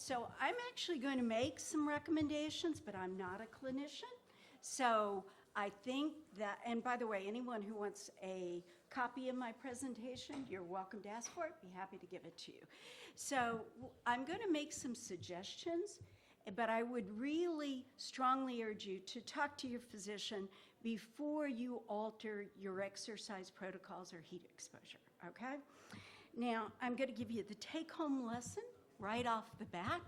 So I'm actually going to make some recommendations, but I'm not a clinician. So I think that, and by the way, anyone who wants a copy of my presentation, you're welcome to ask for it. Be happy to give it to you. So I'm going to make some suggestions, but I would really strongly urge you to talk to your physician before you alter your exercise protocols or heat exposure, okay? Now, I'm going to give you the take-home lesson right off the bat,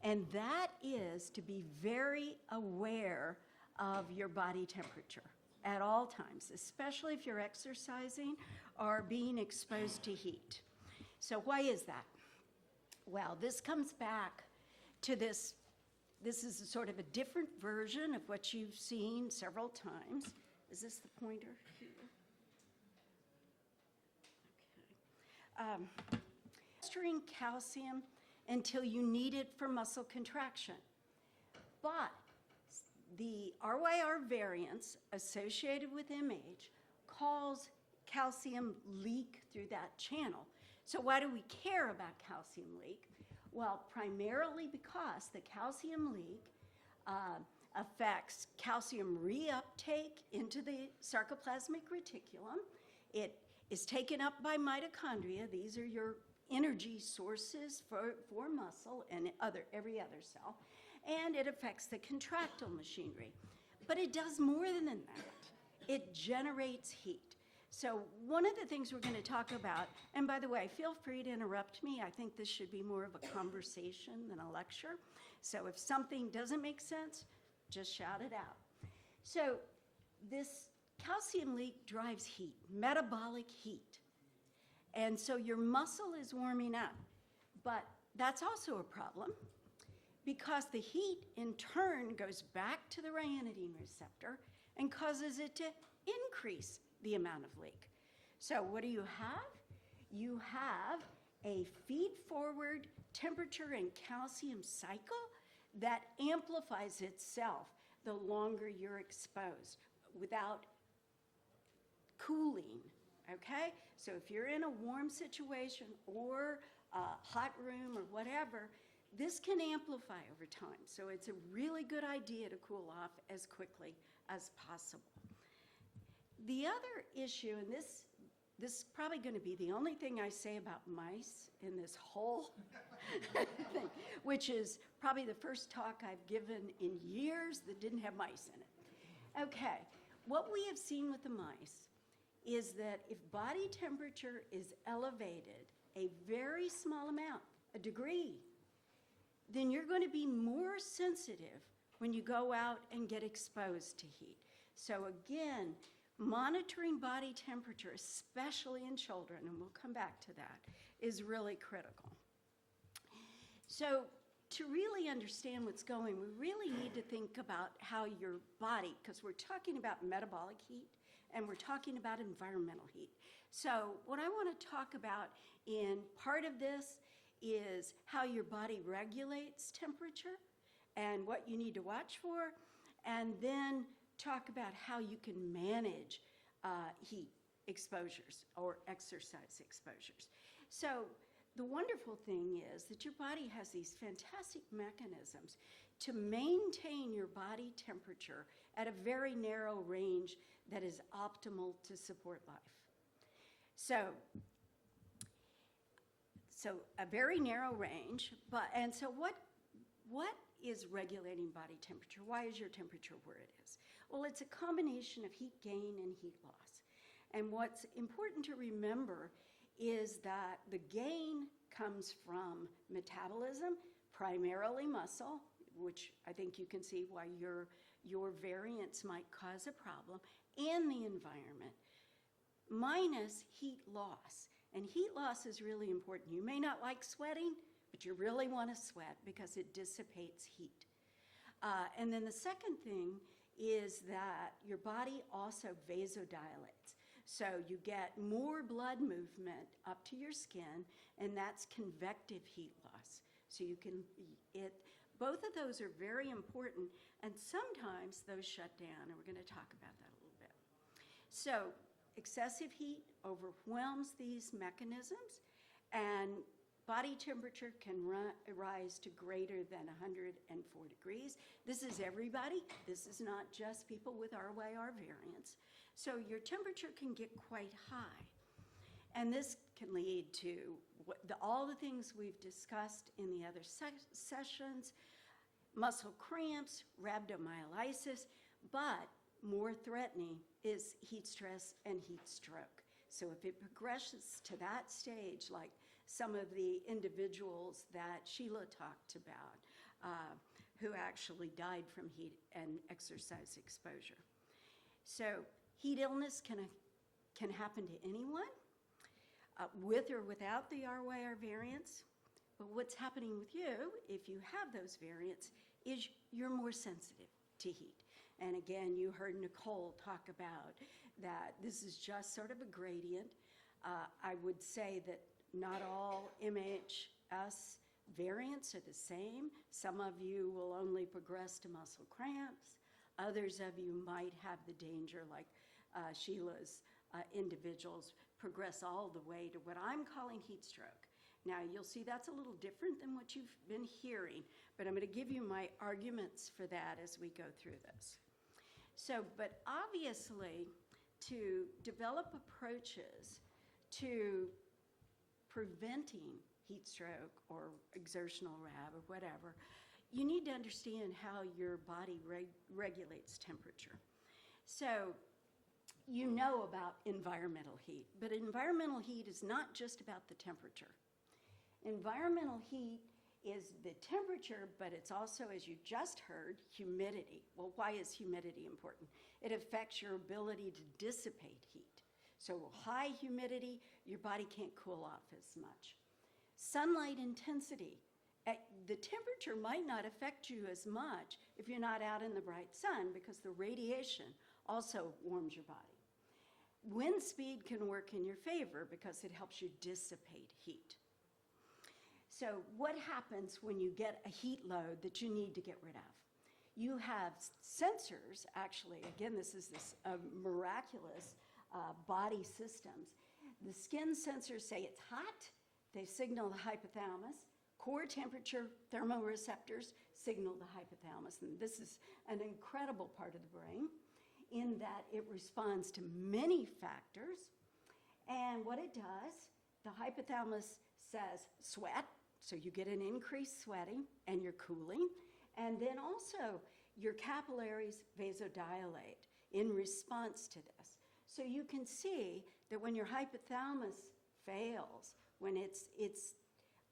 and that is to be very aware of your body temperature at all times, especially if you're exercising or being exposed to heat. So why is that? Well, this comes back to this. This is a sort of a different version of what you've seen several times. Is this the pointer here? Okay. Mastering calcium until you need it for muscle contraction. But the RYR variance associated with MH cause calcium leak through that channel. So why do we care about calcium leak? Well, primarily because the calcium leak affects calcium reuptake into the sarcoplasmic reticulum. It is taken up by mitochondria. These are your energy sources for muscle and every other cell. And it affects the contractile machinery. But it does more than that. It generates heat. So one of the things we're going to talk about, and by the way, feel free to interrupt me. I think this should be more of a conversation than a lecture. So if something doesn't make sense, just shout it out. So this calcium leak drives heat, metabolic heat. And so your muscle is warming up. But that's also a problem because the heat in turn goes back to the ryanodine receptor and causes it to increase the amount of leak. So what do you have? You have a feed-forward temperature and calcium cycle that amplifies itself the longer you're exposed without cooling, okay? So if you're in a warm situation or a hot room or whatever, this can amplify over time. So it's a really good idea to cool off as quickly as possible. The other issue, and this is probably going to be the only thing I say about mice in this whole thing, which is probably the first talk I've given in years that didn't have mice in it. Okay, what we have seen with the mice is that if body temperature is elevated a very small amount, a degree, then you're going to be more sensitive when you go out and get exposed to heat. So again, monitoring body temperature, especially in children, and we'll come back to that, is really critical. So to really understand what's going, we really need to think about how your body, because we're talking about metabolic heat and we're talking about environmental heat. So what I want to talk about in part of this is how your body regulates temperature and what you need to watch for, and then talk about how you can manage heat exposures or exercise exposures. So the wonderful thing is that your body has these fantastic mechanisms to maintain your body temperature at a very narrow range that is optimal to support life. So a very narrow range, and so what is regulating body temperature? Why is your temperature where it is? Well, it's a combination of heat gain and heat loss. And what's important to remember is that the gain comes from metabolism, primarily muscle, which I think you can see why your variance might cause a problem, and the environment, minus heat loss. And heat loss is really important. You may not like sweating, but you really want to sweat because it dissipates heat. And then the second thing is that your body also vasodilates. So you get more blood movement up to your skin, and that's convective heat loss. So you can, both of those are very important, and sometimes those shut down, and we're going to talk about that a little bit. So excessive heat overwhelms these mechanisms, and body temperature can rise to greater than 104 degrees. This is everybody. This is not just people with RYR variants. So your temperature can get quite high. And this can lead to all the things we've discussed in the other sessions, muscle cramps, rhabdomyolysis, but more threatening is heat stress and heat stroke. So if it progresses to that stage, like some of the individuals that Sheila talked about, who actually died from heat and exercise exposure. So heat illness can happen to anyone, with or without the RYR variants. But what's happening with you, if you have those variants, is you're more sensitive to heat. And again, you heard Nicole talk about that this is just sort of a gradient. I would say that not all MHS variants are the same. Some of you will only progress to muscle cramps. Others of you might have the danger, like Sheila's individuals, progress all the way to what I'm calling heat stroke. Now, you'll see that's a little different than what you've been hearing, but I'm going to give you my arguments for that as we go through this. So, but obviously, to develop approaches to preventing heat stroke or exertional rhab or whatever, you need to understand how your body regulates temperature. So, you know about environmental heat, but environmental heat is not just about the temperature. Environmental heat is the temperature, but it's also, as you just heard, humidity. Well, why is humidity important? It affects your ability to dissipate heat. So high humidity, your body can't cool off as much. Sunlight intensity. The temperature might not affect you as much if you're not out in the bright sun, because the radiation also warms your body. Wind speed can work in your favor because it helps you dissipate heat. So what happens when you get a heat load that you need to get rid of? You have sensors, actually, again, this is miraculous body systems. The skin sensors say it's hot, they signal the hypothalamus. Core temperature thermoreceptors signal the hypothalamus, and this is an incredible part of the brain in that it responds to many factors. And what it does, the hypothalamus says sweat, so you get an increased sweating and you're cooling. And then also your capillaries vasodilate in response to this. So you can see that when your hypothalamus fails, when it's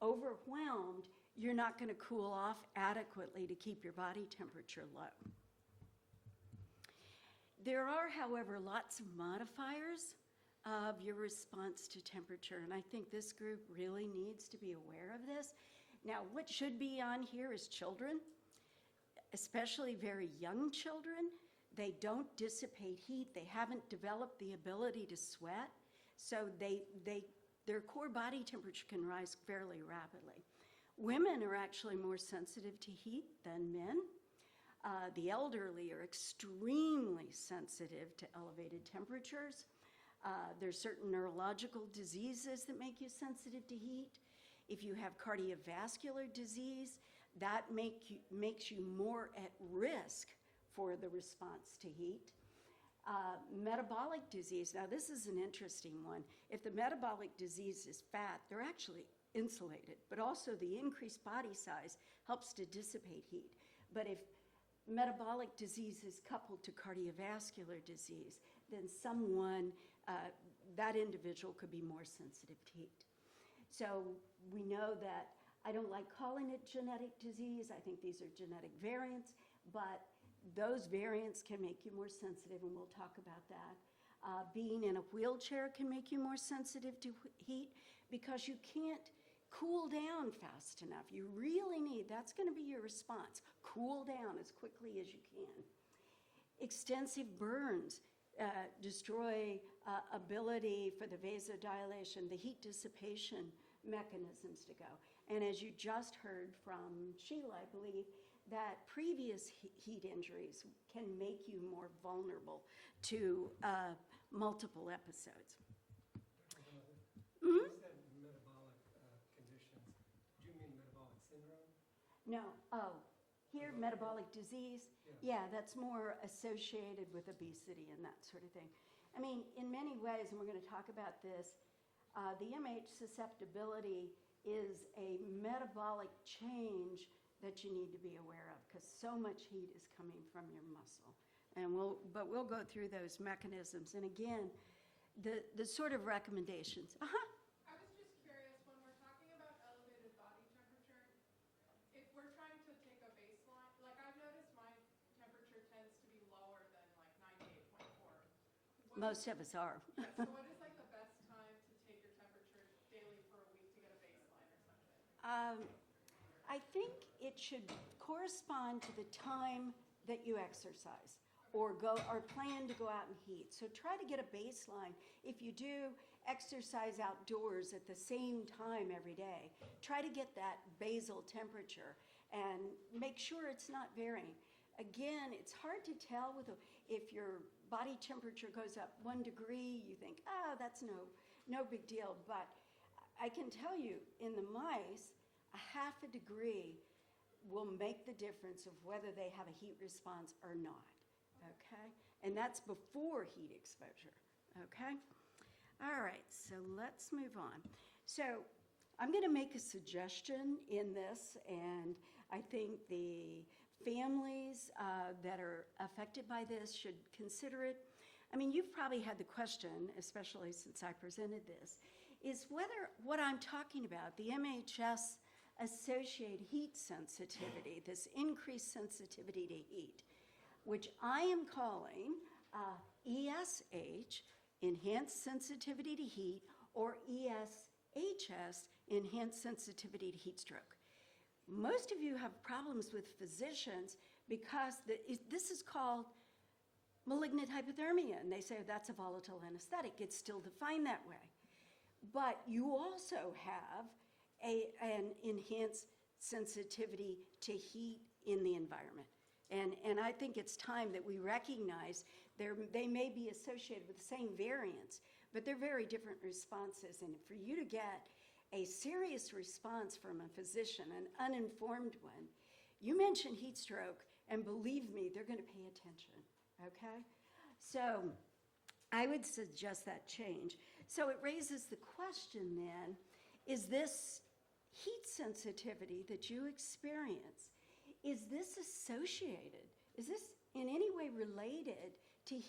overwhelmed, you're not going to cool off adequately to keep your body temperature low. There are, however, lots of modifiers of your response to temperature, and I think this group really needs to be aware of this. Now, what should be on here is children, especially very young children. They don't dissipate heat. They haven't developed the ability to sweat, so their core body temperature can rise fairly rapidly. Women are actually more sensitive to heat than men. The elderly are extremely sensitive to elevated temperatures. There's certain neurological diseases that make you sensitive to heat. If you have cardiovascular disease, that makes you more at risk for the response to heat. Metabolic disease, now this is an interesting one. If the metabolic disease is fat, they're actually insulated, but also the increased body size helps to dissipate heat. But if metabolic disease is coupled to cardiovascular disease, then that individual could be more sensitive to heat. So we know that, I don't like calling it genetic disease, I think these are genetic variants, but those variants can make you more sensitive, and we'll talk about that. Being in a wheelchair can make you more sensitive to heat because you can't cool down fast enough. You really need, that's going to be your response. Cool down as quickly as you can. Extensive burns destroy ability for the vasodilation, the heat dissipation mechanisms to go. And as you just heard from Sheila, I believe, that previous heat injuries can make you more vulnerable to multiple episodes. What is that metabolic conditions? No, oh, here, metabolic disease, yeah, that's more associated with obesity and that sort of thing. I mean, in many ways, and we're going to talk about this, the MH susceptibility is a metabolic change that you need to be aware of because so much heat is coming from your muscle. And we'll go through those mechanisms. And again, the sort of recommendations. I was just curious, when we're talking about elevated body temperature, if we're trying to take a baseline, like I've noticed my temperature tends to be lower than like 98.4. Most of us are. Yeah, so what is like the best time to take your temperature daily for a week to get a baseline or something? I think it should correspond to the time that you exercise or plan to go out and heat. So try to get a baseline. If you do exercise outdoors at the same time every day, try to get that basal temperature and make sure it's not varying. Again, it's hard to tell if your body temperature goes up 1 degree, you think, that's no big deal. But I can tell you, in the mice, a half a degree will make the difference of whether they have a heat response or not, okay? And that's before heat exposure, okay? All right, so let's move on. So I'm going to make a suggestion in this, and I think the families that are affected by this should consider it. I mean, you've probably had the question, especially since I presented this, is whether what I'm talking about, the MHS associated heat sensitivity, this increased sensitivity to heat, which I am calling ESH, enhanced sensitivity to heat, or ESHS, enhanced sensitivity to heat stroke. Most of you have problems with physicians because this is called malignant hypothermia, and they say that's a volatile anesthetic. It's still defined that way. But you also have an enhanced sensitivity to heat in the environment. And I think it's time that we recognize they may be associated with the same variants, but they're very different responses. And for you to get a serious response from a physician, an uninformed one, you mention heat stroke, and believe me, they're going to pay attention, okay? So I would suggest that change. So it raises the question then, is this heat sensitivity that you experience, is this associated, is this in any way related to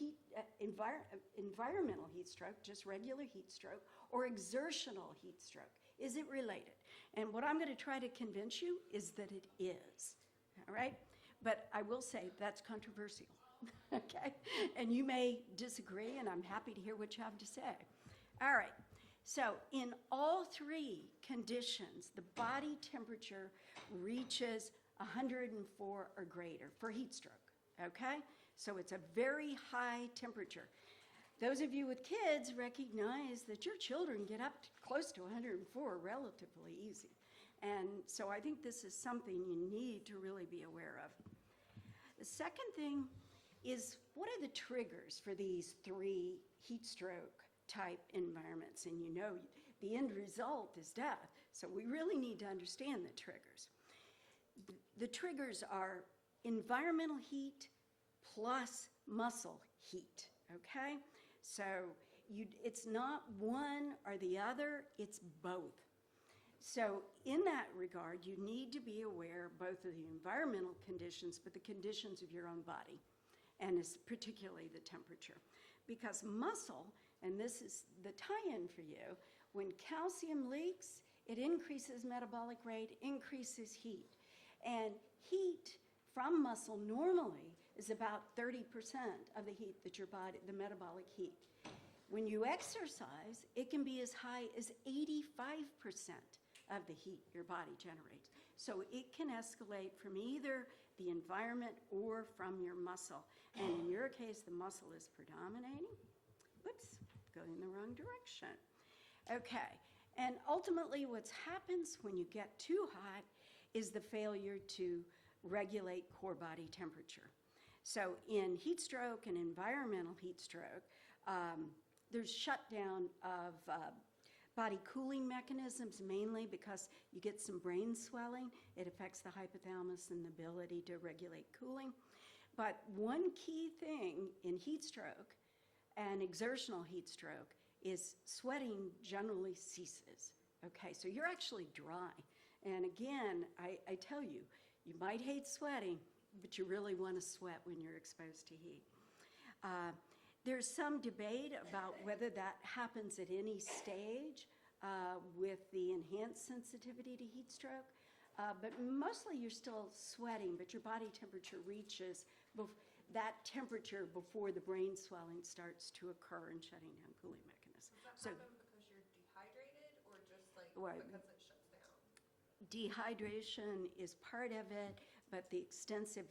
environmental heat stroke, just regular heat stroke, or exertional heat stroke? Is it related? And what I'm going to try to convince you is that it is, all right? But I will say that's controversial, okay? And you may disagree, and I'm happy to hear what you have to say. All right. So in all three conditions, the body temperature reaches 104 or greater for heat stroke, okay? So it's a very high temperature. Those of you with kids recognize that your children get up close to 104 relatively easy. And so I think this is something you need to really be aware of. The second thing is, what are the triggers for these three heat stroke type environments? And you know, the end result is death. So we really need to understand the triggers. The triggers are environmental heat plus muscle heat, okay? So it's not one or the other, it's both. So in that regard, you need to be aware both of the environmental conditions, but the conditions of your own body, and particularly the temperature. Because muscle, and this is the tie-in for you, when calcium leaks, it increases metabolic rate, increases heat. And heat from muscle normally is about 30% of the heat that your body, the metabolic heat. When you exercise, it can be as high as 85% of the heat your body generates. So it can escalate from either the environment or from your muscle. And in your case, the muscle is predominating. Whoops, going in the wrong direction. Okay, and ultimately what happens when you get too hot is the failure to regulate core body temperature. So in heat stroke and environmental heat stroke, there's shutdown of body cooling mechanisms, mainly because you get some brain swelling. It affects the hypothalamus and the ability to regulate cooling. But one key thing in heat stroke and exertional heat stroke is sweating generally ceases. Okay, so you're actually dry. And again, I tell you, you might hate sweating, but you really want to sweat when you're exposed to heat. There's some debate about whether that happens at any stage with the enhanced sensitivity to heat stroke, but mostly you're still sweating, but your body temperature reaches that temperature before the brain swelling starts to occur and shutting down cooling mechanisms. Does that happen because you're dehydrated or just like Right. because it shuts down? Dehydration is part of it, but the extensive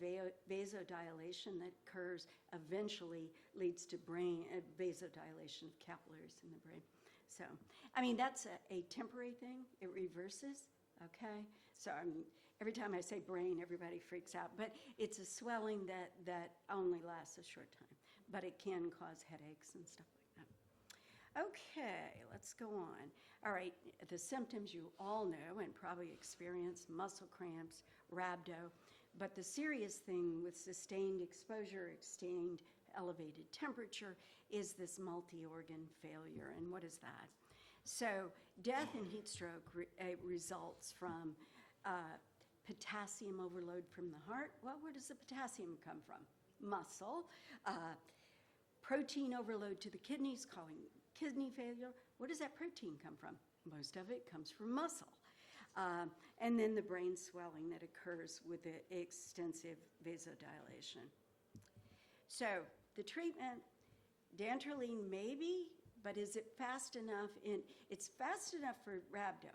vasodilation that occurs eventually leads to brain vasodilation of capillaries in the brain. So, I mean, that's a temporary thing. It reverses, okay? So every time I say brain, everybody freaks out. But it's a swelling that only lasts a short time. But it can cause headaches and stuff like that. Okay, let's go on. All right, the symptoms you all know and probably experience: muscle cramps, rhabdo. But the serious thing with sustained exposure, sustained elevated temperature, is this multi-organ failure. And what is that? So death in heat stroke results from potassium overload from the heart. Well, where does the potassium come from? Muscle. Protein overload to the kidneys, causing kidney failure. Where does that protein come from? Most of it comes from muscle. And then the brain swelling that occurs with the extensive vasodilation. So the treatment, dantrolene maybe, but is it fast enough? It's fast enough for rhabdo,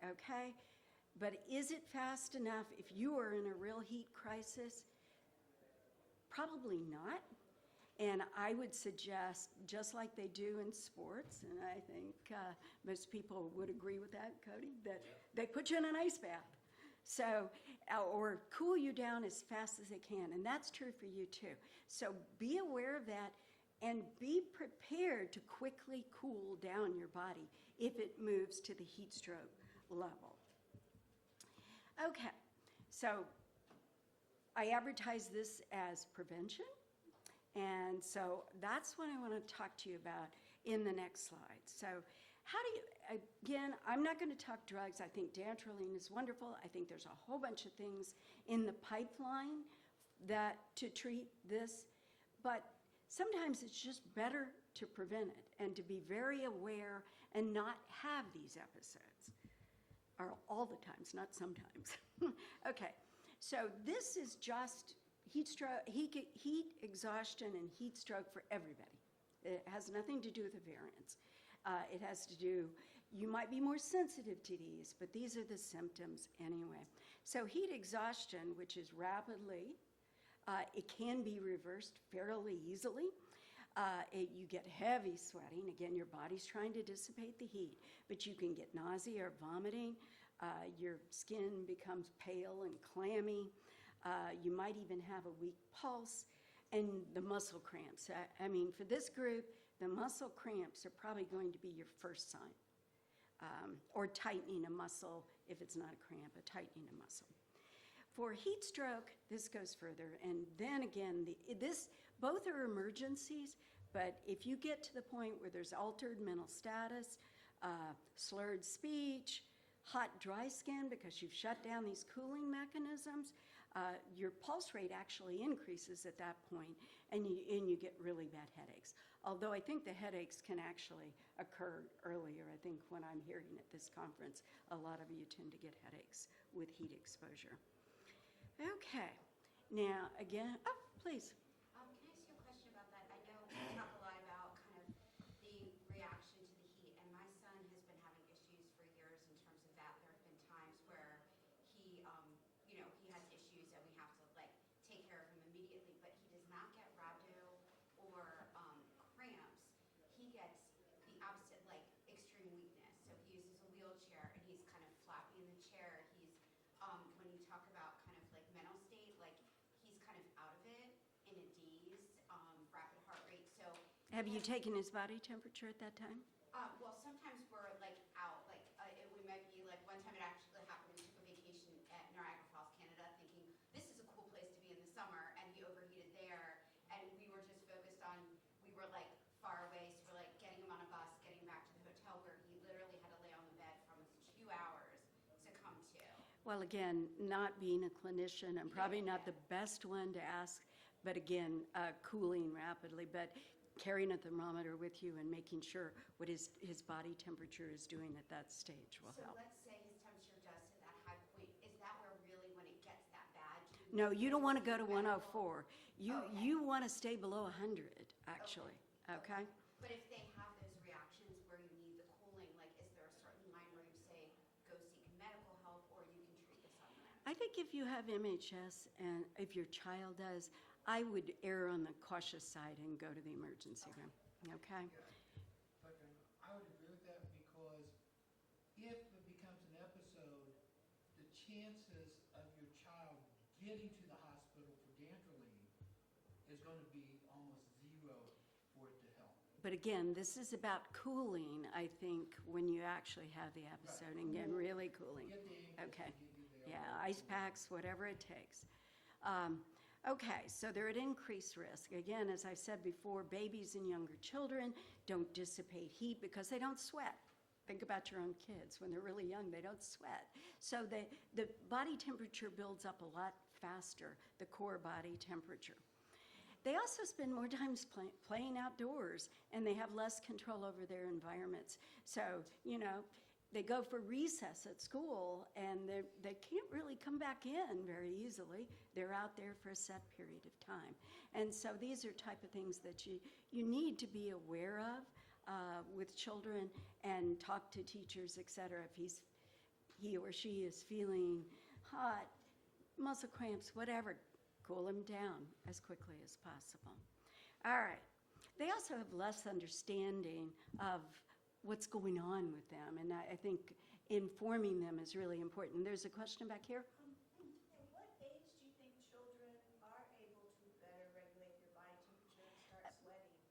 okay? But is it fast enough if you are in a real heat crisis? Probably not. And I would suggest, just like they do in sports, and I think most people would agree with that, Cody, that they put you in an ice bath. So, or cool you down as fast as they can. And that's true for you too. So be aware of that and be prepared to quickly cool down your body if it moves to the heat stroke level. Okay, so I advertise this as prevention. And so that's what I want to talk to you about in the next slide. So how do you, again, I'm not going to talk drugs. I think dantrolene is wonderful. I think there's a whole bunch of things in the pipeline to treat this. But sometimes it's just better to prevent it and to be very aware and not have these episodes. Or all the times, not sometimes. Okay, so this is just heat stroke, heat exhaustion and heat stroke for everybody. It has nothing to do with the variants. It has to do, you might be more sensitive to these, but these are the symptoms anyway. So heat exhaustion, which is rapidly, it can be reversed fairly easily. You get heavy sweating. Again, your body's trying to dissipate the heat, but you can get nausea or vomiting. Your skin becomes pale and clammy. You might even have a weak pulse, and the muscle cramps. I mean, for this group, the muscle cramps are probably going to be your first sign, or tightening a muscle if it's not a cramp, a tightening a muscle. For heat stroke, this goes further, and then again, both are emergencies, but if you get to the point where there's altered mental status, slurred speech, hot, dry skin because you've shut down these cooling mechanisms, your pulse rate actually increases at that point, and you get really bad headaches. Although I think the headaches can actually occur earlier. I think when I'm hearing at this conference, a lot of you tend to get headaches with heat exposure. Okay, now again, oh, please. Can I ask you a question about that? I know we talk a lot about kind of the reaction to the heat, and my son has been having issues for years in terms of that. There have been times where he, he has issues and we have to like take care of him immediately, but he does not get rhabdo or cramps. He gets the opposite, like extreme weakness. So he uses a wheelchair and he's kind of flappy in the chair. He's, when you talk about kind of like mental state, like he's kind of out of it in a daze, rapid heart rate. So Have you taken his body temperature at that time? well, sometimes we're like Well, again, not being a clinician, I'm probably not the best one to ask, but again, cooling rapidly, but carrying a thermometer with you and making sure what his body temperature is doing at that stage will So help. let's say his temperature does hit that high point, is that where really when it gets that bad? No, you don't want to go to medical? 104. You, Okay. you want to stay below 100, actually, okay? But if they have those reactions where you need the cooling, like is there a certain line where you say, go seek medical help or you can treat this on your own? I think if you have MHS and if your child does, I would err on the cautious side and go to the emergency room, okay? But I would agree with that because if it becomes an episode, the chances of your child getting to the hospital for dantrolene is going to be almost zero for it to help. But again, this is about cooling, I think, when you actually have the episode and get really cooling. Get the ankles Okay. to give you the Yeah, elbow. ice packs, whatever it takes. Okay, so they're at increased risk. Again, as I said before, babies and younger children don't dissipate heat because they don't sweat. Think about your own kids. When they're really young, they don't sweat. So the body temperature builds up a lot faster, the core body temperature. They also spend more time playing outdoors, and they have less control over their environments. So, you know, they go for recess at school, and they can't really come back in very easily. They're out there for a set period of time. And so these are type of things that you need to be aware of with children and talk to teachers, et cetera. If he or she is feeling hot, muscle cramps, whatever, cool them down as quickly as possible. All right. They also have less understanding of what's going on with them, and I think informing them is really important. There's a question back here. At what age do you think children are able to better regulate their body temperature and start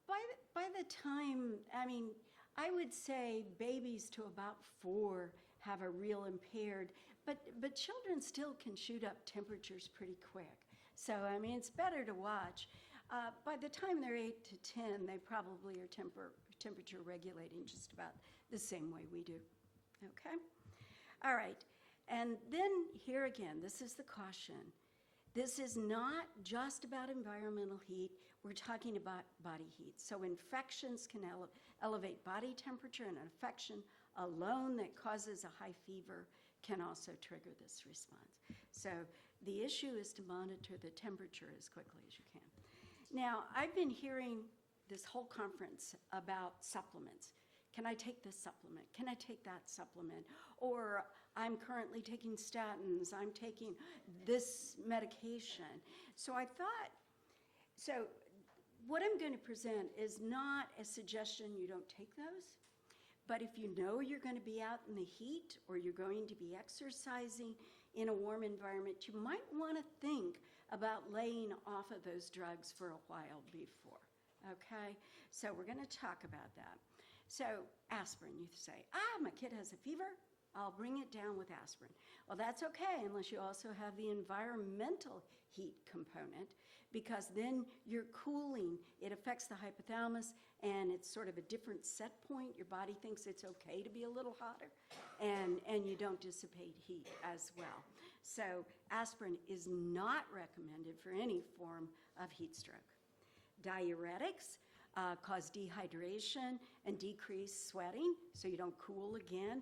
sweating? By the time, I mean, I would say babies to about 4 have a real impaired, but children still can shoot up temperatures pretty quick. So, I mean, it's better to watch. By the time they're 8 to 10, they probably are temperature regulating just about the same way we do. Okay? All right. And then here again, this is the caution. This is not just about environmental heat. We're talking about body heat. So infections can elevate body temperature, and an infection alone that causes a high fever can also trigger this response. So the issue is to monitor the temperature as quickly as you can. Now, I've been hearing this whole conference about supplements. Can I take this supplement? Can I take that supplement? Or I'm currently taking statins. I'm taking this medication. So I thought, so what I'm going to present is not a suggestion you don't take those, but if you know you're going to be out in the heat or you're going to be exercising in a warm environment, you might want to think about laying off of those drugs for a while before, okay? So we're going to talk about that. So aspirin, you say, my kid has a fever, I'll bring it down with aspirin. Well, that's okay unless you also have the environmental heat component, because then you're cooling. It affects the hypothalamus, and it's sort of a different set point. Your body thinks it's okay to be a little hotter, and you don't dissipate heat as well. So aspirin is not recommended for any form of heat stroke. Diuretics cause dehydration and decrease sweating, so you don't cool again,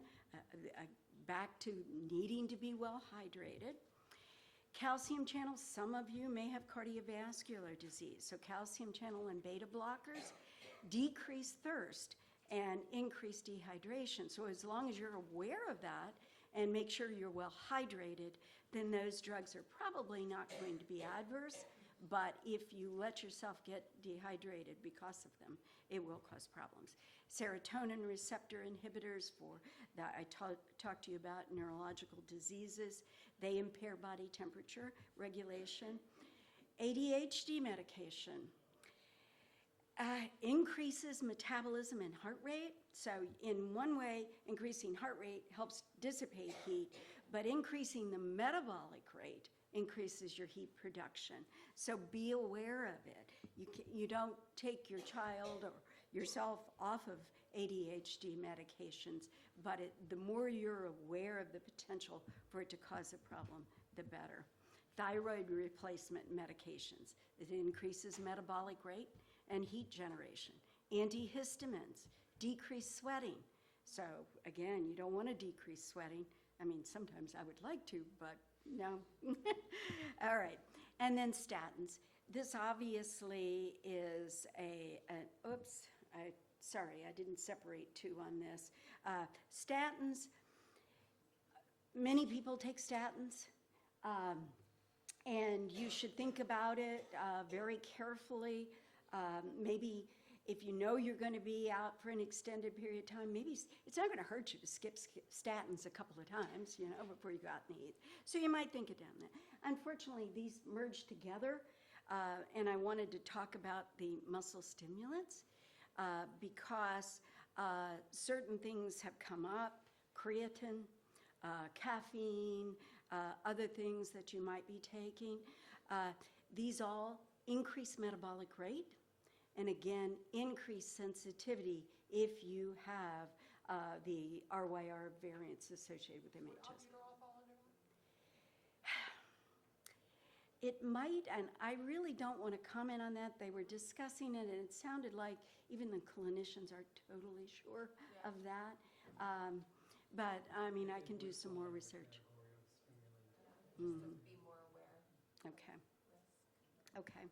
back to needing to be well hydrated. Calcium channels, some of you may have cardiovascular disease, so calcium channel and beta blockers decrease thirst and increase dehydration. So as long as you're aware of that and make sure you're well hydrated, then those drugs are probably not going to be adverse. But if you let yourself get dehydrated because of them, it will cause problems. Serotonin receptor inhibitors for that I talked to you about, neurological diseases, they impair body temperature regulation. ADHD medication increases metabolism and heart rate. So in one way, increasing heart rate helps dissipate heat, but increasing the metabolic rate increases your heat production. So be aware of it. You don't take your child or yourself off of ADHD medications, but the more you're aware of the potential for it to cause a problem, the better. Thyroid replacement medications, it increases metabolic rate and heat generation. Antihistamines decrease sweating. So again, you don't want to decrease sweating. I mean, sometimes I would like to, but no. All right. And then statins. This obviously is sorry, I didn't separate two on this. Statins, many people take statins, and you should think about it very carefully. Maybe if you know you're going to be out for an extended period of time, maybe it's not going to hurt you to skip statins a couple of times, before you go out and eat. So you might think it down there. Unfortunately, these merge together, and I wanted to talk about the muscle stimulants because certain things have come up, creatine, caffeine, other things that you might be taking. These all increase metabolic rate, and again, increase sensitivity if you have the RYR variants associated with MHS. It might, and I really don't want to comment on that. They were discussing it, and it sounded like even the clinicians are totally sure of that. But, I mean, I can do some more research. Just to be more aware. Okay. Okay.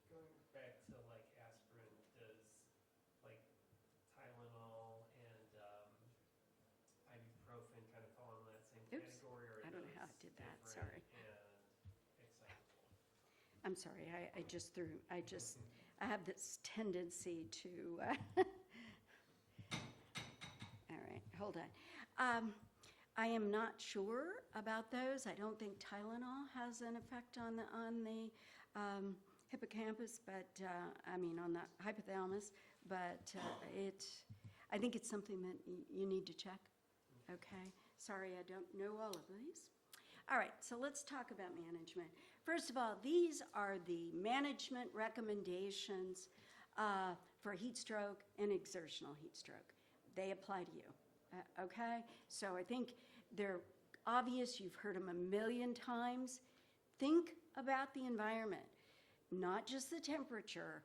Going back to like aspirin, does like Tylenol and ibuprofen kind of fall in that same Oops. category, or I don't know how I those did that, different sorry. and excitable? I'm sorry, I have this tendency to, all right, hold on. I am not sure about those. I don't think Tylenol has an effect on the hippocampus, but, on the hypothalamus, but I think it's something that you need to check, okay? Sorry, I don't know all of these. All right, so let's talk about management. First of all, these are the management recommendations for heat stroke and exertional heat stroke. They apply to you, okay? So I think they're obvious. You've heard them a million times. Think about the environment, not just the temperature,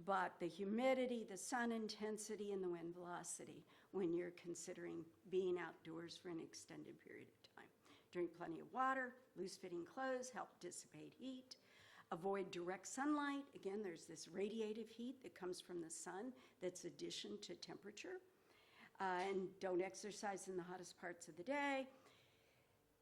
but the humidity, the sun intensity, and the wind velocity when you're considering being outdoors for an extended period of time. Drink plenty of water, loose-fitting clothes help dissipate heat. Avoid direct sunlight. Again, there's this radiative heat that comes from the sun that's addition to temperature. And don't exercise in the hottest parts of the day.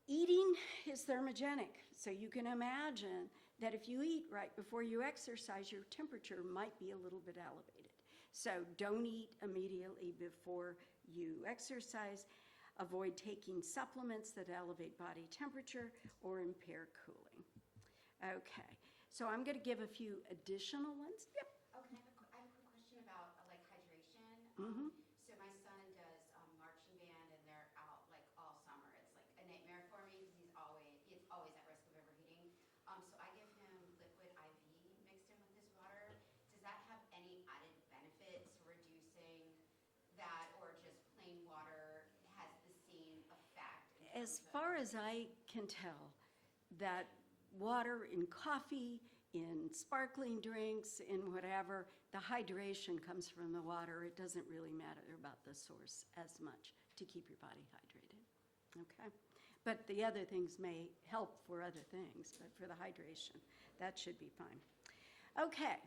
Eating is thermogenic, so you can imagine that if you eat right before you exercise, your temperature might be a little bit elevated. So don't eat immediately before you exercise. Avoid taking supplements that elevate body temperature or impair cooling. Okay, so I'm going to give a few additional ones. Yep. Oh, I have a quick question about like hydration. Mm-hmm. So my son does marching band, and they're out like all summer. It's like a nightmare for me because he's always at risk of overheating. So I give him liquid IV mixed in with his water. Does that have any added benefit to reducing that, or just plain water has the same effect? As far as I can tell, that water in coffee, in sparkling drinks, in whatever, the hydration comes from the water. It doesn't really matter about the source as much to keep your body hydrated, okay? But the other things may help for other things, but for the hydration, that should be fine. Okay,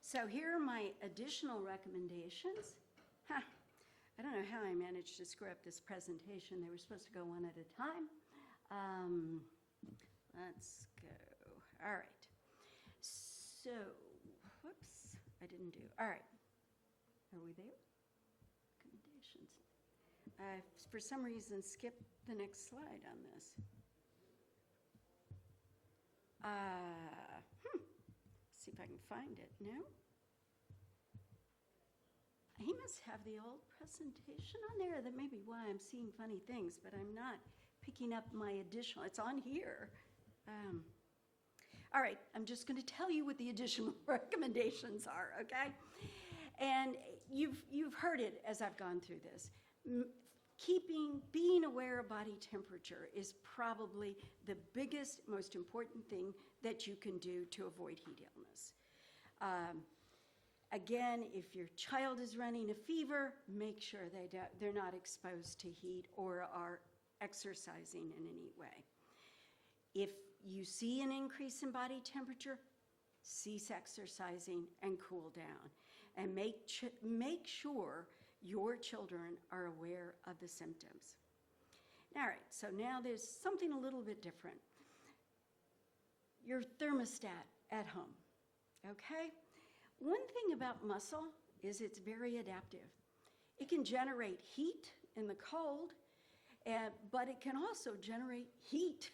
so here are my additional recommendations. I don't know how I managed to screw up this presentation. They were supposed to go one at a time. Let's go. All right. So, whoops, I didn't do. All right. Are we there? Recommendations. For some reason, skip the next slide on this. See if I can find it. No? He must have the old presentation on there. That may be why I'm seeing funny things, but I'm not picking up my additional. It's on here. All right, I'm just going to tell you what the additional recommendations are, okay? And you've heard it as I've gone through this. Being aware of body temperature is probably the biggest, most important thing that you can do to avoid heat illness. Again, if your child is running a fever, make sure they're not exposed to heat or are exercising in any way. If you see an increase in body temperature, cease exercising and cool down. And make sure your children are aware of the symptoms. All right, so now there's something a little bit different. Your thermostat at home, okay? One thing about muscle is it's very adaptive. It can generate heat in the cold, but it can also generate heat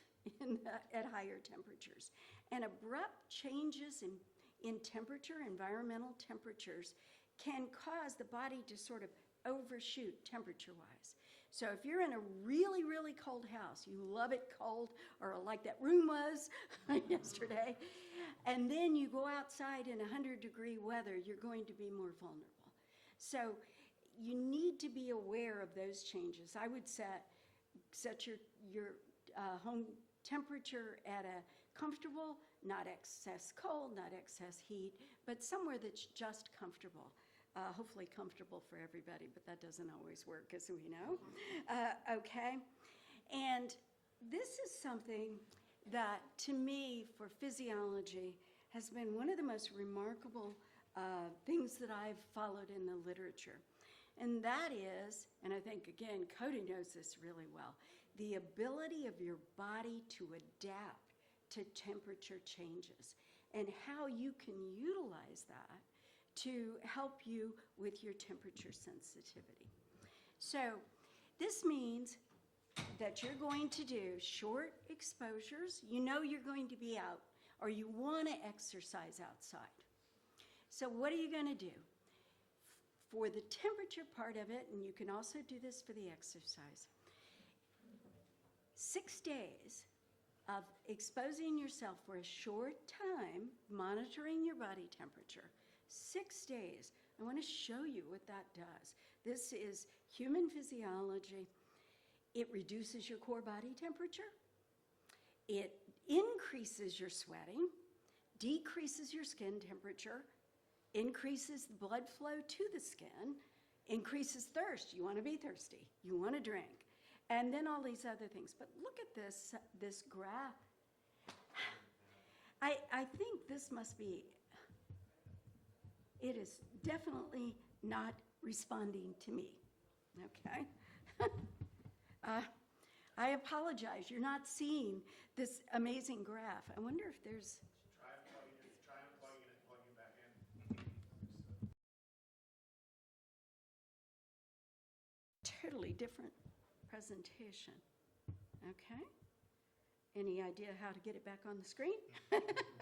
at higher temperatures. And abrupt changes in temperature, environmental temperatures, can cause the body to sort of overshoot temperature-wise. So if you're in a really, really cold house, you love it cold, or like that room was yesterday, and then you go outside in 100-degree weather, you're going to be more vulnerable. So you need to be aware of those changes. I would set your home temperature at a comfortable, not excess cold, not excess heat, but somewhere that's just comfortable. Hopefully comfortable for everybody, but that doesn't always work, as we know. Okay? And this is something that, to me, for physiology, has been one of the most remarkable things that I've followed in the literature. And that is, and I think, again, Cody knows this really well, the ability of your body to adapt to temperature changes and how you can utilize that to help you with your temperature sensitivity. So this means that you're going to do short exposures. You know you're going to be out, or you want to exercise outside. So what are you going to do? For the temperature part of it, and you can also do this for the exercise, 6 days of exposing yourself for a short time, monitoring your body temperature. 6 days. I want to show you what that does. This is human physiology. It reduces your core body temperature. It increases your sweating, decreases your skin temperature, increases the blood flow to the skin, increases thirst. You want to be thirsty. You want to drink. And then all these other things. But look at this graph. I think this must be, it is definitely not responding to me, okay? I apologize, you're not seeing this amazing graph. I wonder if there's... Try unplugging it and plugging it back in. Totally different presentation, okay? Any idea how to get it back on the screen? Might take a second.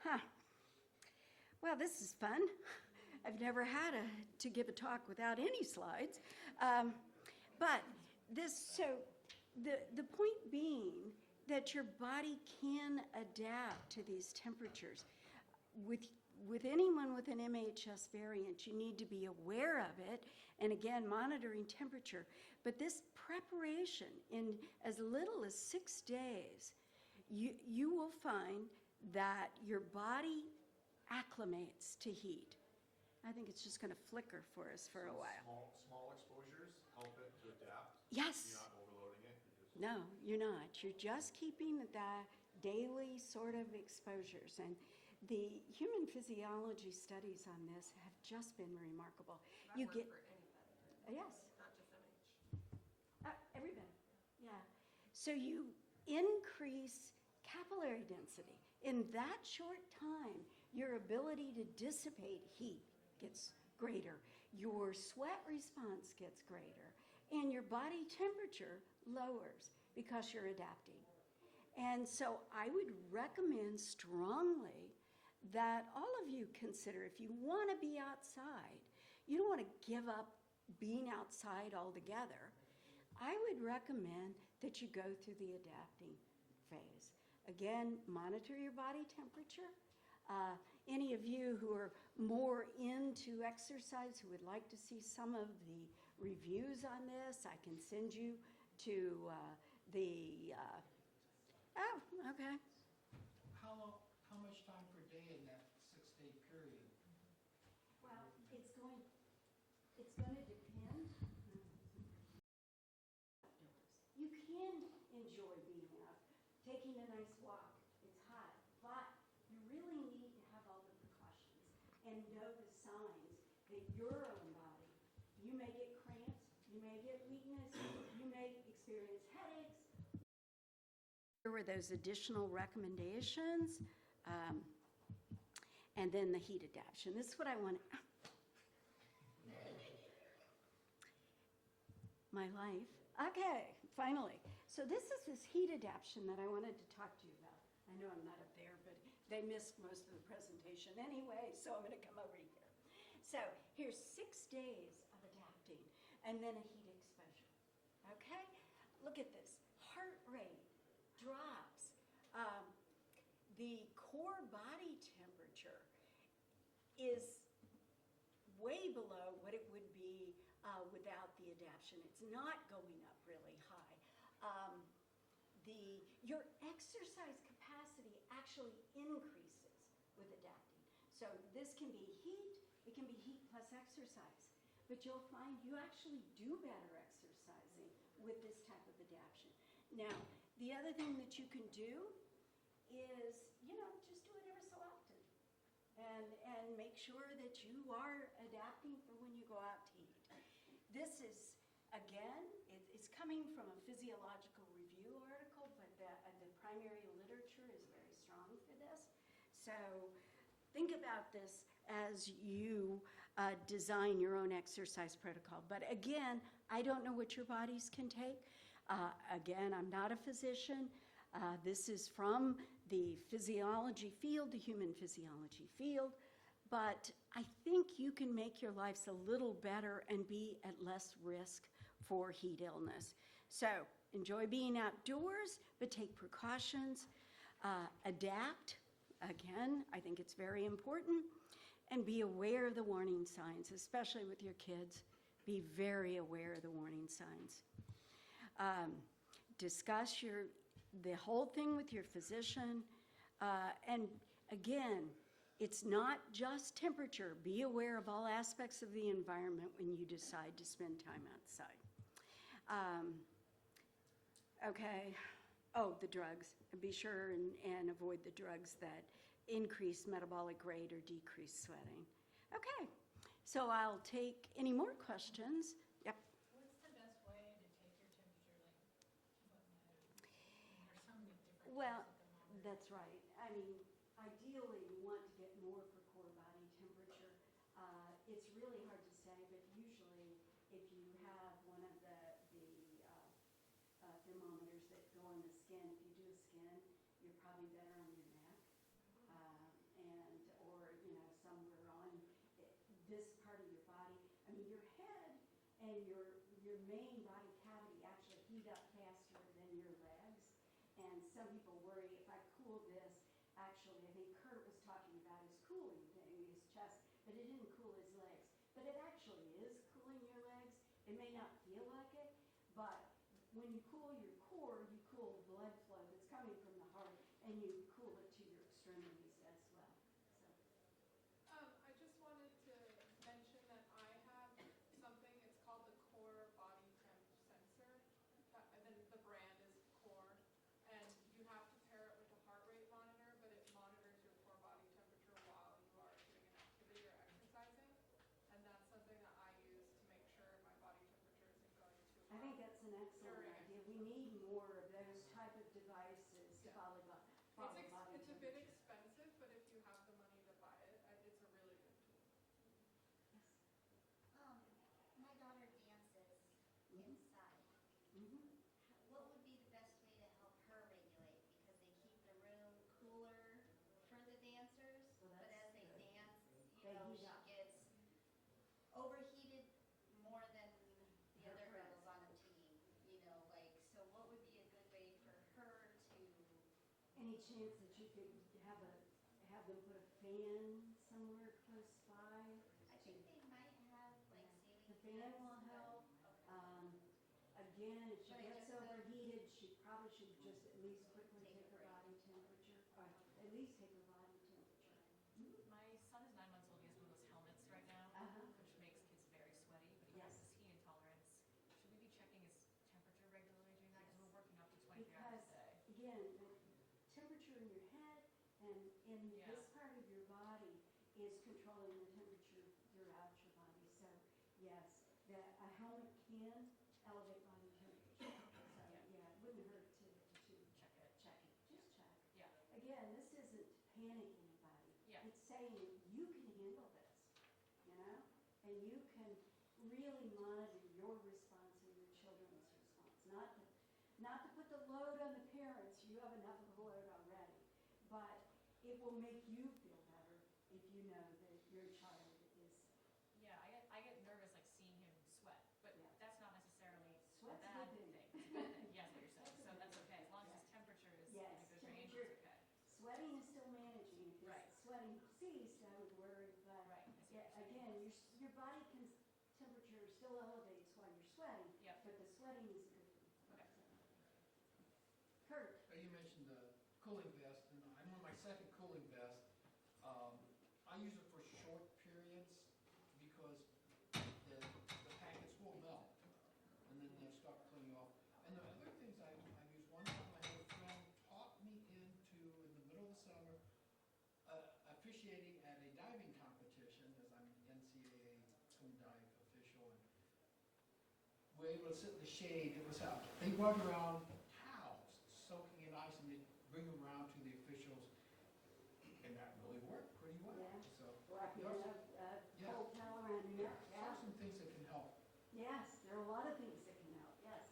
Huh. Well, this is fun. I've never had to give a talk without any slides. But the point being that your body can adapt to these temperatures. With anyone with an MHS variant, you need to be aware of it, and again, monitoring temperature. But this preparation, in as little as 6 days, you will find that your body acclimates to heat. I think it's just going to flicker for us for a while. Small exposures help it to adapt. Yes. You're not overloading it. No, you're not. You're just keeping the daily sort of exposures. And the human physiology studies on this have just been remarkable. That You work get, for anybody, yes, not just MH. everybody, yeah. So you increase capillary density. In that short time, your ability to dissipate heat gets greater. Your sweat response gets greater. And your body temperature lowers because you're adapting. And so I would recommend strongly that all of you consider, if you want to be outside, you don't want to give up being outside altogether. I would recommend that you go through the adapting phase. Again, monitor your body temperature. Any of you who are more into exercise, who would like to see some of the reviews on this, I can send you to oh, okay. How much time per day in that 6-day period? Well, it's going to depend. You can enjoy being out, taking a nice walk. It's hot, but you really need to have all the precautions and know the signs that your own body, you may get cramps, you may get weakness, you may experience headaches. Here were those additional recommendations, and then the heat adaptation. This is what I want. My life. Okay, finally. So this is this heat adaptation that I wanted to talk to you about. I know I'm not up there, but they missed most of the presentation anyway, so I'm going to come over here. So here's 6 days of adapting, and then a heat exposure. Okay? Look at this. Heart rate drops. The core body temperature is way below what it would be without the adaptation. It's not going up really high. Your exercise capacity actually increases with adapting. So this can be heat, it can be heat plus exercise. But you'll find you actually do better exercising with this type of adaptation. Now, the other thing that you can do is, just do it every so often. And make sure that you are adapting for when you go out to eat. This is, again, it's coming from a physiological review article, but the primary literature is very strong for this. So think about this as you design your own exercise protocol. But again, I don't know what your bodies can take. Again, I'm not a physician. This is from the physiology field, the human physiology field. But I think you can make your lives a little better and be at less risk for heat illness. So enjoy being outdoors, but take precautions. Adapt. Again, I think it's very important. And be aware of the warning signs, especially with your kids. Be very aware of the warning signs. Discuss the whole thing with your physician. And again, it's not just temperature. Be aware of all aspects of the environment when you decide to spend time outside. Okay. Oh, the drugs. Be sure and avoid the drugs that increase metabolic rate or decrease sweating. Okay. So I'll take any more questions. Yep. What's the best way to take your temperature? There's so many different Well, types of thermometers. that's right. I mean, ideally, you want to get more for core body temperature. It's really hard to say, but usually, if you have one of the thermometers that go on the skin, if you do a skin, you're probably better on your neck, or somewhere on this part of your body. I mean, your head and your main body cavity actually heat up faster than your legs. And some people worry if I cool this, actually, I think Kurt was talking about his cooling thing, his chest, but it didn't cool his legs. But it actually is cooling your legs. It may not feel like it, but when you cool your core, you cool the blood flow that's coming from the heart, and you cool it to your extremities as well. I just wanted to mention that I have something, it's called the Core Body Temp Sensor. And then the brand is Core. And you have to pair it with a heart rate monitor, but it monitors your core body temperature while you are doing an activity or exercising. And that's something that I use to make sure my body temperature isn't going too I high. think that's an excellent During idea. exercise. any chance that you could have them put a fan somewhere close by? I think they might have like The ceiling fan fans. will help. Okay. Again, if she But I gets guess overheated, she probably should just at least quickly Take take a her break. body temperature, or at least take her body temperature. My son is 9 months old. He has one of those helmets right now, Uh-huh. which makes kids very sweaty, but he has Yes. this heat intolerance. Should we be checking his temperature regularly during that? Because we're working up to 23 hours Because, a day. again, the temperature in your head and in Yeah. this part of your body is controlling the temperature throughout your body. So, yes, a helmet can elevate body temperature. So, yeah, it wouldn't hurt to Check it. check it. Just check. Yeah. Again, this isn't panic anybody. Yeah. It's saying you can handle this, you know? And you can really monitor your response and your children's response. Not to put the load on the parents, you have enough of the load already. But it will make you feel better if you know that your child is, Yeah, I get nervous like seeing him sweat, but Yeah. that's not necessarily a Sweat's a bad good thing. thing. It's a good thing. Yes, what you're saying. So that's okay. As long as his temperature is Yes, in a good range, temperature. it's okay. sweating is still managing. If Right. it's sweating ceased, I would worry, but Right. I see what yeah, you're saying. again, your body can, temperature still elevates while you're sweating, Yep. but the sweating is a good thing. Okay. Kurt? You mentioned the cooling vest, and I'm on my second cooling vest. I use it for short periods because the packets will melt, and then they'll start cleaning off. And the other things I use, one time I had a friend talk me into, in the middle of the summer, officiating at a diving competition, as I'm an NCAA swim dive official, and we're able to sit in the shade. It was out. They run around towels soaking in ice, and they bring them around to the officials, and that really worked pretty well. Yeah. So Wrapping there's- a Yeah. cold towel around your neck, there are yeah. some things that can help. Yes, there are a lot of things that can help, yes.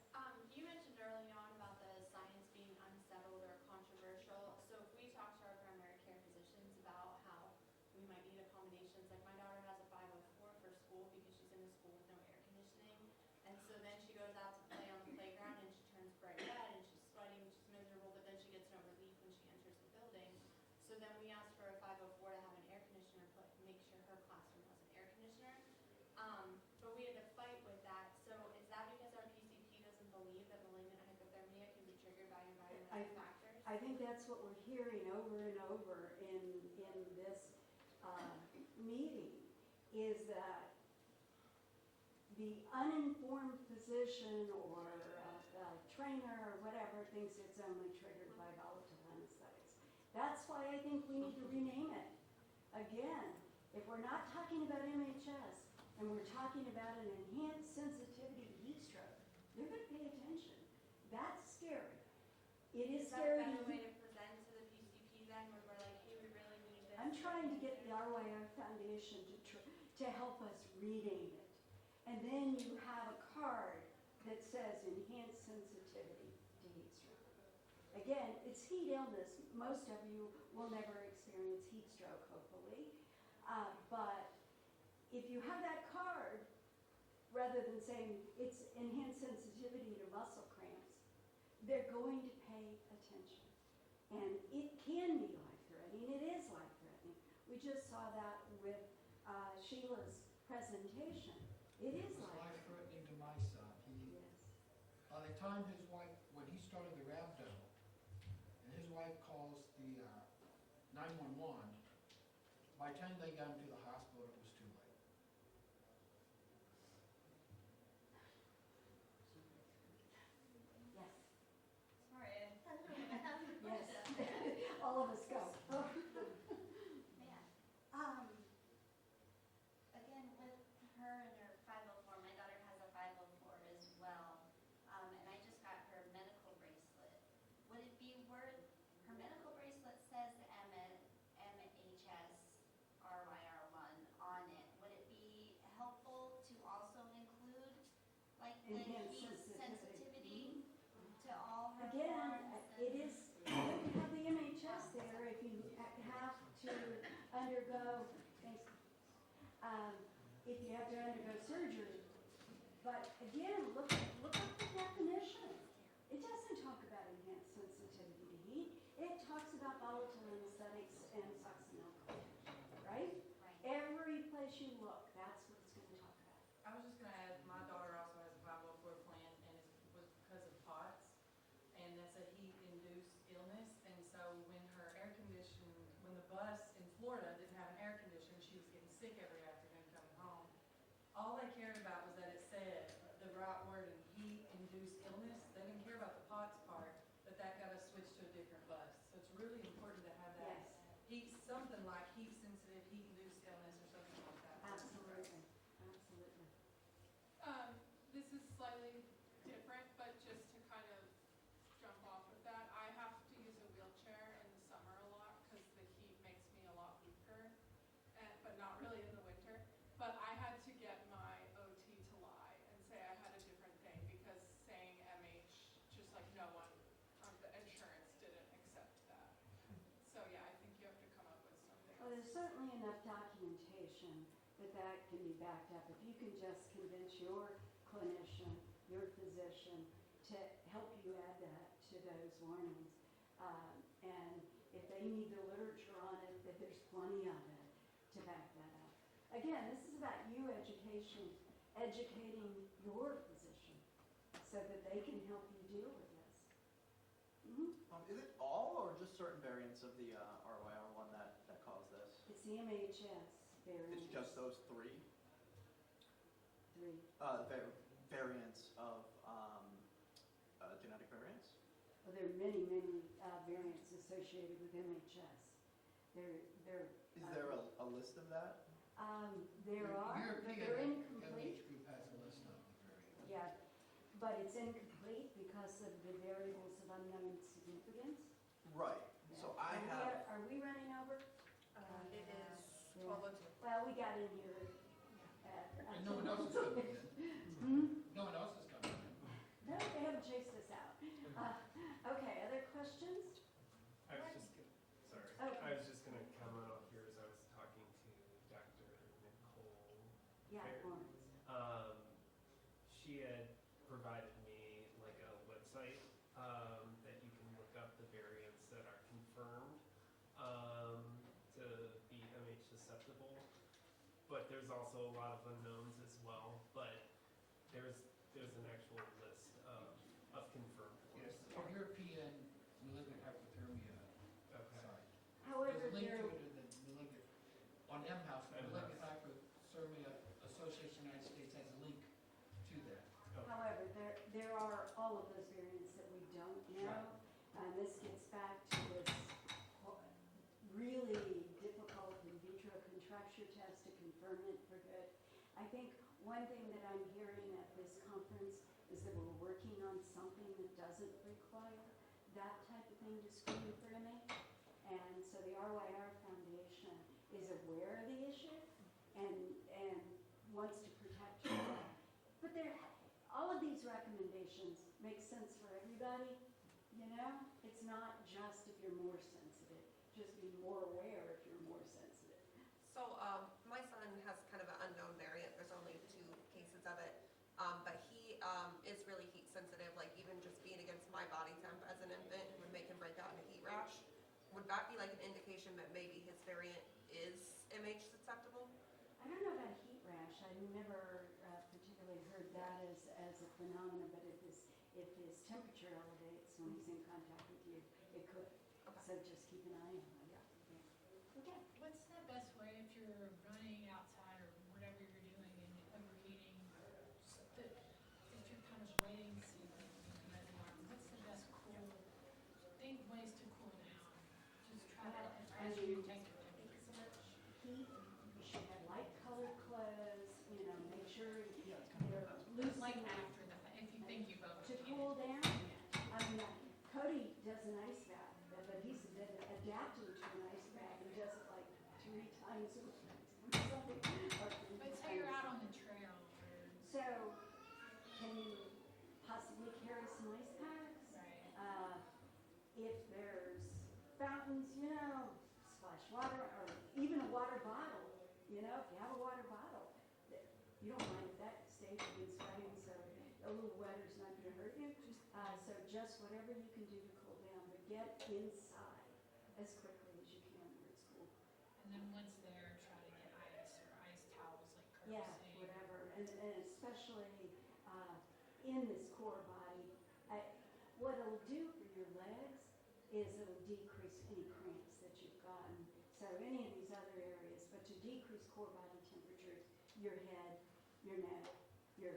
You mentioned early on about the science being unsettled or controversial. So if we talk to our primary care physicians about how we might need accommodations, like my daughter has a 504 for school because she's in a school with no air conditioning. And so then she goes out to play on the playground and she turns bright red and she's sweating, she's miserable, but then she gets no relief when she enters the building. So then we asked for a 504 to have an air conditioner put, make sure her classroom has an air conditioner. But we had to fight with that. So is that because our PCP doesn't believe that malignant hypothermia can be triggered by environmental factors? I think that's what we're hearing over and over in this meeting, is that the uninformed physician or trainer or whatever thinks it's only triggered by volatile anesthetics. That's why I think we need to rename it. Again, if we're not talking about MHS and we're talking about an enhanced sensitivity to heat stroke, they're going to pay attention. That's scary. It is Is that a scary. better way to present to the PCP then, when we're like, hey, we really need this? I'm trying to get the RYO Foundation to help us rename it. And then you have a card that says enhanced sensitivity to heat stroke. Again, it's heat illness. Most of you will never experience heat stroke, hopefully. But if you have that card, rather than saying it's enhanced sensitivity to muscle cramps, they're going to pay attention. And it can be life-threatening. It is life-threatening. We just saw that with Sheila's presentation. It is It was life-threatening. life-threatening to my son. Yes. By the time his wife, when he started the rhabdo, and his wife calls the 911, by the time they got him to the hospital, it was too late. Yes. Sorry. Yes. All of us go. Man. Again, with her and her 504, my daughter has a 504 as well. And I just got her medical bracelet. Would it be worth, her medical bracelet says MHS RYR1 on it. Would it be helpful to also include like the Enhanced heat sensitivity. sensitivity to all her Again, forms? it is good to have the MHS there if you have to undergo, if you have to undergo surgery. But again, look up the definition. It doesn't talk about enhanced sensitivity to heat. It talks sick every afternoon coming home. All they cared about was that it said the right word in heat-induced illness. They didn't care about the POTS part, but that got us switched to a different bus. So it's really important to have that Yes, something like heat-sensitive, heat-induced illness or something like that. absolutely, absolutely. This is slightly different, but just to kind of jump off of that, I have to use a wheelchair in the summer a lot because the heat makes me a lot weaker, but not really in the winter. But I had to get my OT to lie and say I had a different thing because saying MH, just like no one, the insurance didn't accept that. So yeah, I think you have to come up with something. Well, there's certainly enough documentation that can be backed up. If you can just convince your clinician, your physician, to help you add that to those warnings. And if they need the literature on it, that there's plenty of it to back that up. Again, this is about you educating your physician so that they can help you deal with this. Is it all or just certain variants of the RYR one that cause this? It's the MHS variant. It's just those three? Three. Variants of genetic variants? Well, there are many, many variants associated with MHS. Is there a list of that? There are, but they're European incomplete. MH group has a list of the variants. Yeah, but it's incomplete because of the variables of unknown significance. Right. So I have. Are we running over? It is Yeah. 12:02. Well, we got in here at. And no one else is coming in. Hmm? No one else is coming in. No, they haven't chased us out. Okay, other questions? I was just gonna, sorry, Okay. I was just gonna comment off here as I was talking to Dr. Nicole. Yeah, Fair. Lawrence. She had provided me like a website, that you can look up the variants that are confirmed, to be MH susceptible. But there's also a lot of unknowns as well, but there's an actual list of confirmed Yes, ones. the European malignant hypothermia Okay. site. However, There's a link there, to it in the malignant, on MHOUSE, the Malignant Hypothermia Association of the United States has a link to that. Okay. however, there are all of those variants that we don't know. And this gets back to this really difficult in vitro contracture test to confirm it for good. I think one thing that I'm hearing at this conference is that we're working on something that doesn't require that type of thing to screen for MH. And so the RYR Foundation is aware of the issue and wants to protect children. But all of these recommendations make sense for everybody, you know? It's not just if you're more sensitive, just be more aware if you're more sensitive. So, my son has kind of an unknown variant. There's only 2 cases of it. But he is really heat sensitive, like even just being against my body temp as an infant would make him break out in a heat rash. Would that be like an indication that maybe his variant is MH susceptible? I don't know about heat rash. I never particularly heard that as a phenomenon, but if his temperature elevates when he's in contact with you, it could. Okay. So just keep an eye on it. Yeah. Okay. What's the best way if you're running outside or whatever you're doing and overheating, if you're kind of waiting to see the reservoir, what's the best ways to cool down? Just try to, as you take your temperature. Heat, you should have light colored clothes, make sure they're loose Like enough after the, if you think you've to overheated. cool down. I mean, Cody does an ice bath, but he's adapting to an ice bath. He does it like 3 times a week. Something, or 3 But say you're times. out on the trail or, So, can you possibly carry some ice packs? right, If there's fountains, splash water, or even a water bottle, if you have a water bottle, you don't mind if that stays in sweating, so a little wetter's not gonna hurt you. So just whatever you can do to cool down, but get inside as quickly as you can where it's cool. and then once there, try to get ice or ice towels like Kurt Yeah, was saying. whatever, and especially in this core body. What it'll do for your legs is it'll decrease any cramps that you've gotten. So any of these other areas, but to decrease core body temperatures, your head, your neck, your